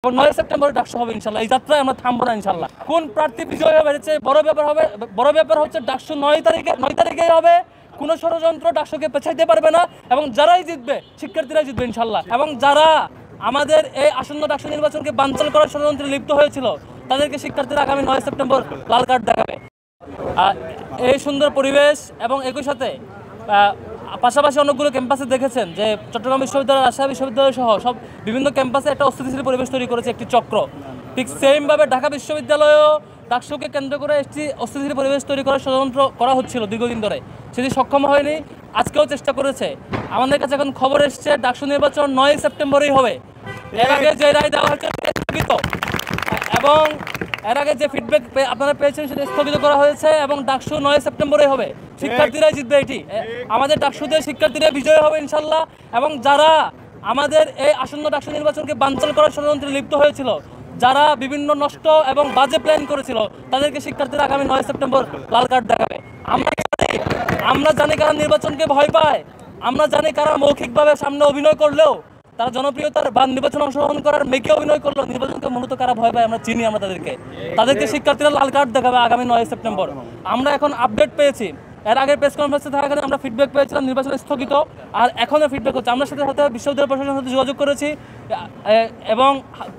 এবং 9 সেপ্টেম্বর ডাকসু হবে ইনশাল্লাহ। এই যাত্রায় আমরা থামবো না ইনশাল্লাহ। কোন প্রার্থী বিজয় হবে বড় ব্যাপার হচ্ছে ডাকসু 9 তারিখে হবে। কোনো ষড়যন্ত্র ডাকসুকে পেছাইতে পারবে না এবং যারাই জিতবে শিক্ষার্থীরাই জিতবে ইনশাল্লাহ। এবং যারা আমাদের এই আসন্ন ডাকসু নির্বাচনকে বানচাল করার ষড়যন্ত্রে লিপ্ত হয়েছিল তাদেরকে শিক্ষার্থীরা আগামী 9 সেপ্টেম্বর লাল কার্ড দেখাবে। এই সুন্দর পরিবেশ এবং একই সাথে পাশাপাশি অনেকগুলো ক্যাম্পাসে দেখেছেন যে চট্টগ্রাম বিশ্ববিদ্যালয়, রাজশাহী বিশ্ববিদ্যালয় সহ সব বিভিন্ন ক্যাম্পাসে একটা অস্থিতিশীল পরিবেশ তৈরি করেছে একটি চক্র। ঠিক সেমভাবে ঢাকা বিশ্ববিদ্যালয়েও ডাকসুকে কেন্দ্র করে একটি অস্থিতিশীল পরিবেশ তৈরি করার ষড়যন্ত্র করা হচ্ছিল দীর্ঘদিন ধরে, সেটি সক্ষম হয়নি। আজকেও চেষ্টা করেছে। আমাদের কাছে এখন খবর এসছে ডাকসু নির্বাচন 9 সেপ্টেম্বরেই হবে। এর আগে যে রায় দেওয়া হয়েছে স্থগিত এবং এর আগে যে ফিডব্যাক আপনারা পেয়েছেন সেটা স্থগিত করা হয়েছে এবং ডাকসু 9 সেপ্টেম্বরে হবে। শিক্ষার্থীরাই জিতবে, এটি আমাদের ডাকসুতে শিক্ষার্থীরা বিজয় হবে ইনশাল্লাহ। এবং যারা আমাদের এই আসন্ন ডাকসু নির্বাচনকে বানচাল করার ষড়যন্ত্রে লিপ্ত হয়েছিল, যারা বিভিন্ন নষ্ট এবং বাজে প্ল্যান করেছিল, তাদেরকে শিক্ষার্থীরা আগামী 9 সেপ্টেম্বর লাল কার্ড দেখাবে। আমরা জানি কারা নির্বাচনকে ভয় পায়, আমরা জানি কারা মৌখিকভাবে সামনে অভিনয় করলেও তারা জনপ্রিয়তার বা নির্বাচনে অংশগ্রহণ করার মেকে অভিনয় করলো, নির্বাচনকে মূলত কারা ভয় পায় আমরা চিনি। আমরা তাদেরকে শিক্ষার্থীরা লাল কার্ড দেখাবে আগামী 9 সেপ্টেম্বর। আমরা এখন আপডেট পেয়েছি, এর আগের প্রেস কনফারেন্সে থাকাকালীন আমরা ফিডব্যাক পেয়েছিলাম নির্বাচন স্থগিত, আর এখনও ফিডব্যাক হচ্ছে। আমরা সাথে বিশ্ববিদ্যালয় প্রশাসনের সাথে যোগাযোগ করেছি এবং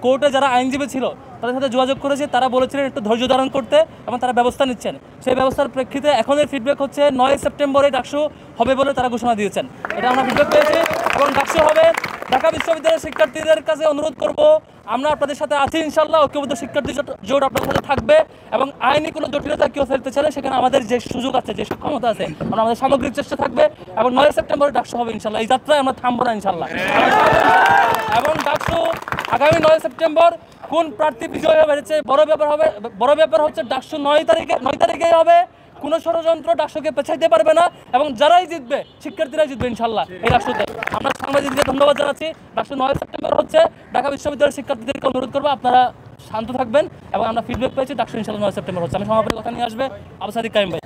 কোর্টে যারা আইনজীবী ছিল তাদের সাথে যোগাযোগ করেছি। তারা বলেছিলেন একটু ধৈর্য ধারণ করতে এবং তারা ব্যবস্থা নিচ্ছেন। সেই ব্যবস্থার প্রেক্ষিতে এখনের ফিডব্যাক হচ্ছে 9 সেপ্টেম্বরে ডাকসু হবে বলে তারা ঘোষণা দিয়েছেন। এটা আমরা ফিডব্যাক পেয়েছি এবং ডাকসু হবে। ঢাকা বিশ্ববিদ্যালয়ের শিক্ষার্থীদের কাছে অনুরোধ করব, আমরা আপনাদের সাথে আছি ইনশাল্লাহ। ঐক্যবদ্ধ শিক্ষার্থী জোট আপনাদের সাথে থাকবে এবং আইনি কোনো জটিলতা কেউ ফেলতে চাইলে সেখানে আমাদের যে সুযোগ আছে, যে সক্ষমতা আছে, আমরা আমাদের সামগ্রিক চেষ্টা থাকবে এবং 9 সেপ্টেম্বরে ডাকসু হবে ইনশাল্লাহ। এই যাত্রায় আমরা থামবো না ইনশাল্লাহ। এবং ডাকসু আগামী 9 সেপ্টেম্বর কোন প্রার্থী বিজয় হবে বড় ব্যাপার হচ্ছে ডাকসু 9 তারিখে হবে। কোনো ষড়যন্ত্র ডাকসুকে পেছাইতে পারবে না এবং যারাই জিতবে শিক্ষার্থীরাই জিতবে ইনশাল্লাহ এই ডাকসুতে। আমরা সাংবাদিকদের ধন্যবাদ জানাচ্ছি। ডাকসু 9 সেপ্টেম্বর হচ্ছে। ঢাকা বিশ্ববিদ্যালয়ের শিক্ষার্থীদেরকে অনুরোধ করবো আপনারা শান্ত থাকবেন এবং আমরা ফিডব্যাক পেয়েছি ডাকসু ইনশাল্লাহ 9 সেপ্টেম্বর হচ্ছে। আমি সমাপনী কথা নিয়ে আসবে আবু সাদিক কাইম ভাই।